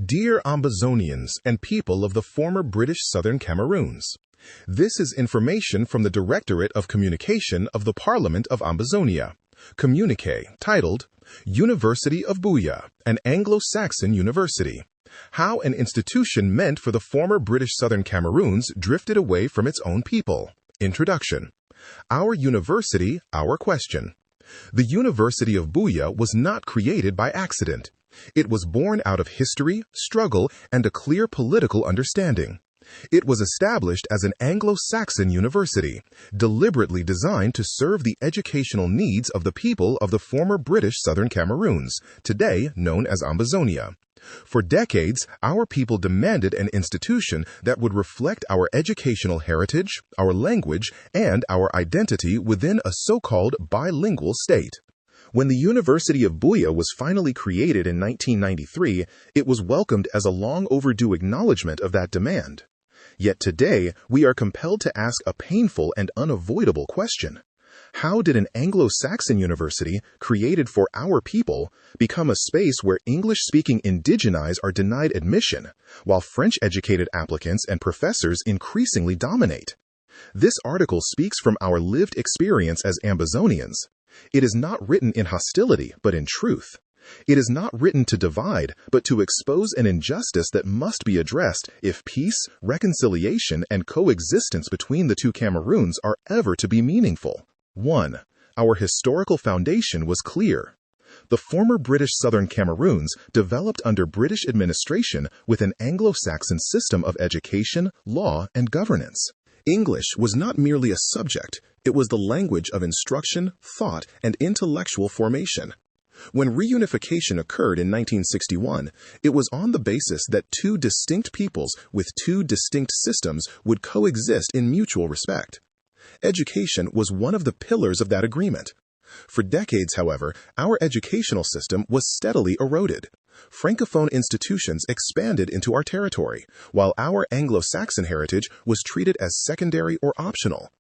Dear Ambazonians and people of the former British Southern Cameroons, this is information from the Directorate of Communication of the Parliament of Ambazonia, communique titled University of Buea, an Anglo-Saxon University. How an institution meant for the former British Southern Cameroons drifted away from its own people. Introduction. Our university, our question. The University of Buea was not created by accident. It was born out of history, struggle, and a clear political understanding. It was established as an Anglo-Saxon university, deliberately designed to serve the educational needs of the people of the former British Southern Cameroons, today known as Ambazonia. For decades, our people demanded an institution that would reflect our educational heritage, our language, and our identity within a so-called bilingual state. When the University of Buea was finally created in 1993, it was welcomed as a long-overdue acknowledgement of that demand. Yet today, we are compelled to ask a painful and unavoidable question. How did an Anglo-Saxon university, created for our people, become a space where English-speaking indigenes are denied admission, while French-educated applicants and professors increasingly dominate? This article speaks from our lived experience as Ambazonians. It is not written in hostility, but in truth. It is not written to divide, but to expose an injustice that must be addressed if peace, reconciliation, and coexistence between the two Cameroons are ever to be meaningful. 1. Our historical foundation was clear. The former British Southern Cameroons developed under British administration with an Anglo-Saxon system of education, law, and governance. English was not merely a subject, it was the language of instruction, thought, and intellectual formation. When reunification occurred in 1961, it was on the basis that two distinct peoples with two distinct systems would coexist in mutual respect. Education was one of the pillars of that agreement. For decades, however, our educational system was steadily eroded. Francophone institutions expanded into our territory, while our Anglo-Saxon heritage was treated as secondary or optional.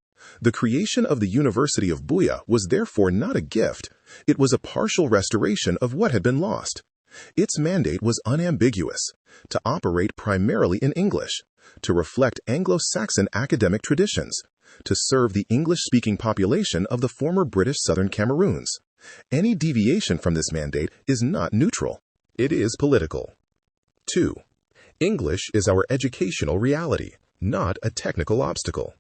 The creation of the University of Buea was therefore not a gift. It was a partial restoration of what had been lost. Its mandate was unambiguous: to operate primarily in English, to reflect Anglo-Saxon academic traditions, to serve the English-speaking population of the former British Southern Cameroons. Any deviation from this mandate is not neutral. It is political. 2. English is our educational reality, not a technical obstacle.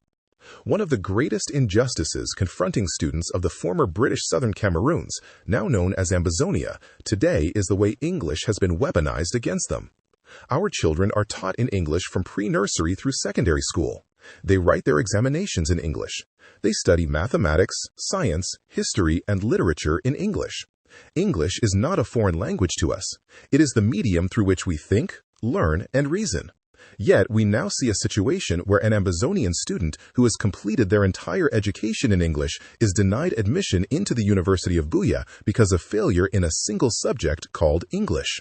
One of the greatest injustices confronting students of the former British Southern Cameroons, now known as Ambazonia, today is the way English has been weaponized against them. Our children are taught in English from pre-nursery through secondary school. They write their examinations in English. They study mathematics, science, history, and literature in English. English is not a foreign language to us. It is the medium through which we think, learn, and reason. Yet we now see a situation where an Ambazonian student who has completed their entire education in English is denied admission into the University of Buea because of failure in a single subject called English.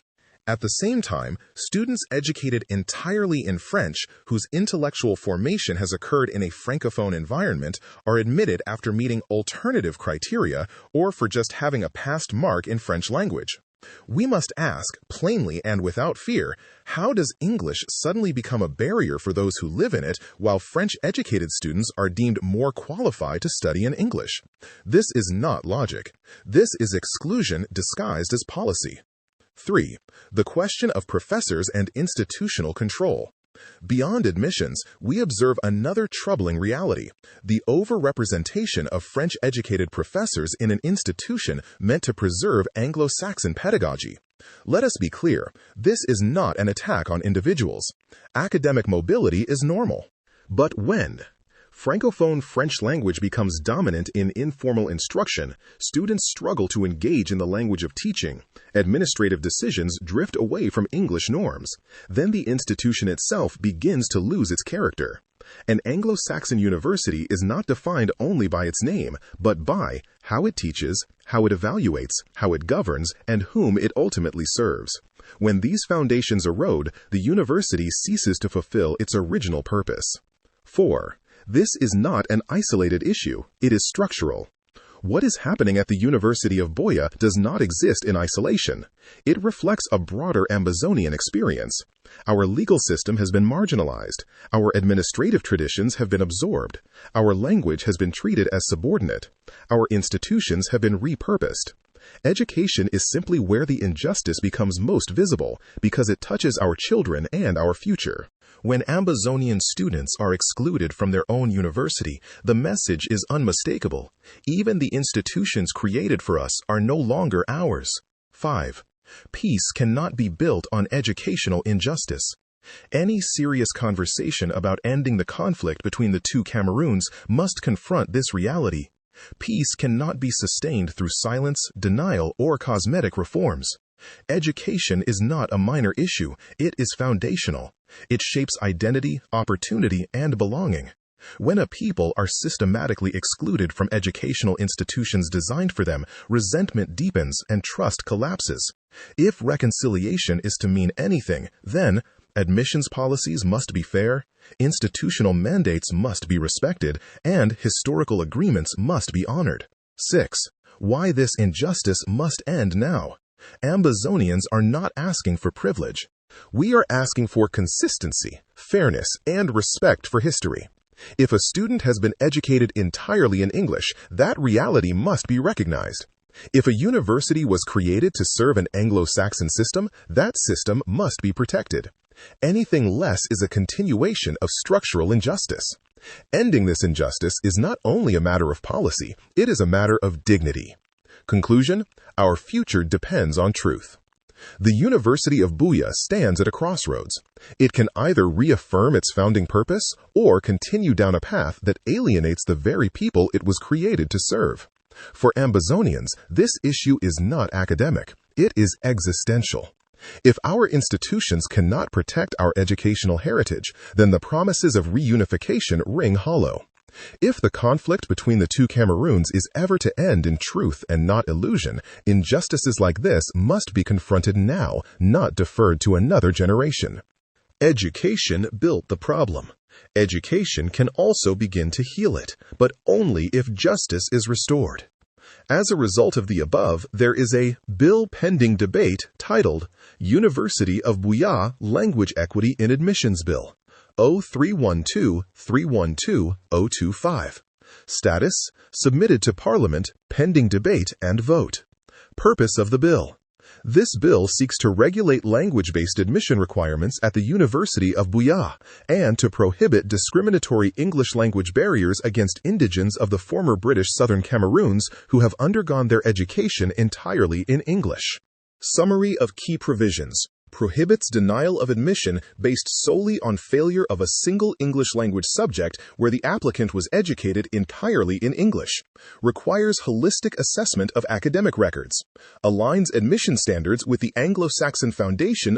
At the same time, students educated entirely in French, whose intellectual formation has occurred in a Francophone environment, are admitted after meeting alternative criteria or for just having a passed mark in French language. We must ask, plainly and without fear, how does English suddenly become a barrier for those who live in it, while French-educated students are deemed more qualified to study in English? This is not logic. This is exclusion disguised as policy. 3. The question of professors and institutional control. Beyond admissions, we observe another troubling reality: the overrepresentation of French-educated professors in an institution meant to preserve Anglo-Saxon pedagogy. Let us be clear, this is not an attack on individuals. Academic mobility is normal. But when Francophone French language becomes dominant in informal instruction, students struggle to engage in the language of teaching, administrative decisions drift away from English norms, then the institution itself begins to lose its character. An Anglo-Saxon university is not defined only by its name, but by how it teaches, how it evaluates, how it governs, and whom it ultimately serves. When these foundations erode, the university ceases to fulfill its original purpose. 4. This is not an isolated issue, it is structural. What is happening at the University of Buea does not exist in isolation. It reflects a broader Ambazonian experience. Our legal system has been marginalized. Our administrative traditions have been absorbed. Our language has been treated as subordinate. Our institutions have been repurposed. Education is simply where the injustice becomes most visible because it touches our children and our future. When Ambazonian students are excluded from their own university, the message is unmistakable. Even the institutions created for us are no longer ours. 5. Peace cannot be built on educational injustice. Any serious conversation about ending the conflict between the two Cameroons must confront this reality. Peace cannot be sustained through silence, denial, or cosmetic reforms. Education is not a minor issue, it is foundational. It shapes identity, opportunity, and belonging. When a people are systematically excluded from educational institutions designed for them, resentment deepens and trust collapses. If reconciliation is to mean anything, then admissions policies must be fair, institutional mandates must be respected, and historical agreements must be honored. 6. Why this injustice must end now. Ambazonians are not asking for privilege. We are asking for consistency, fairness, and respect for history. If a student has been educated entirely in English, that reality must be recognized. If a university was created to serve an Anglo-Saxon system, that system must be protected. Anything less is a continuation of structural injustice. Ending this injustice is not only a matter of policy, it is a matter of dignity. Conclusion: our future depends on truth. The University of Buea stands at a crossroads. It can either reaffirm its founding purpose or continue down a path that alienates the very people it was created to serve. For Ambazonians, this issue is not academic, it is existential. If our institutions cannot protect our educational heritage, then the promises of reunification ring hollow. If the conflict between the two Cameroons is ever to end in truth and not illusion, injustices like this must be confronted now, not deferred to another generation. Education built the problem. Education can also begin to heal it, but only if justice is restored. As a result of the above, there is a bill pending debate titled University of Buea Language Equity in Admissions Bill, 0312-312-025. Status: submitted to Parliament, pending debate and vote. Purpose of the bill. This bill seeks to regulate language-based admission requirements at the University of Buea and to prohibit discriminatory English language barriers against indigenes of the former British Southern Cameroons who have undergone their education entirely in English. Summary of key provisions. Prohibits denial of admission based solely on failure of a single English language subject where the applicant was educated entirely in English. Requires holistic assessment of academic records. Aligns admission standards with the Anglo-Saxon foundation